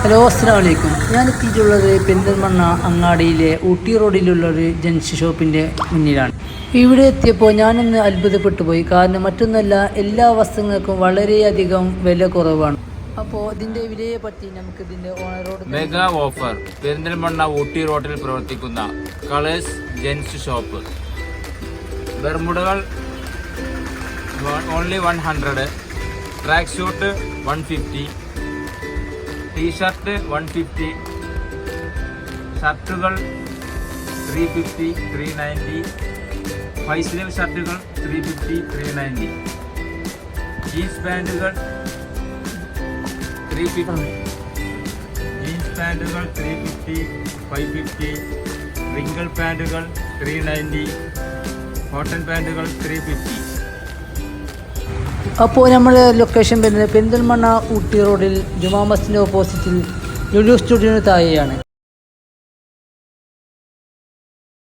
Hello, അസ്സലാമു അലൈക്കും. ഞാൻ എത്തിയിട്ടുള്ളത് പെരിന്തൽമണ്ണ അങ്ങാടിയിലെ ഊട്ടി റോഡിലുള്ളൊരു ജെൻസ് ഷോപ്പിൻ്റെ മുന്നിലാണ്. ഇവിടെ എത്തിയപ്പോൾ ഞാനൊന്ന് അത്ഭുതപ്പെട്ടു പോയി. കാരണം മറ്റൊന്നല്ല, എല്ലാ വസ്ത്രങ്ങൾക്കും വളരെയധികം വില കുറവാണ്. അപ്പോൾ ഇതിൻ്റെ വിലയെ പറ്റി നമുക്ക് ഇതിൻ്റെ ഓണറോട് മെഗാ ഓഫർ. പെരിന്തൽമണ്ണ ഊട്ടി റോഡിൽ പ്രവർത്തിക്കുന്ന കളേഴ്സ് ജെൻസ് ഷോപ്പ്. ബർമുഡകൾ ഓൺലി 100, ട്രാക്ക് ഷൂട്ട് 150, ടീഷർട്ട് 150, ഷർട്ടുകൾ 350, 390, 5 സ്ലീവ് ഷർട്ടുകൾ 350, 390, ജീൻസ് പാൻറ്റുകൾ 350, ജീൻസ് പാൻറ്റുകൾ 350, 550, റിങ്കിൾ പാൻറ്റുകൾ 390, കോട്ടൺ പാൻറ്റുകൾ 350. അപ്പോൾ നമ്മുടെ ലൊക്കേഷൻ വരുന്നത് പെരിന്തൽമണ്ണ ഊട്ടി റോഡിൽ ജുമാ മസ്ജിദിൻ്റെ ഓപ്പോസിറ്റിൽ ലുലു സ്റ്റുഡിയോന് താഴെയാണ്.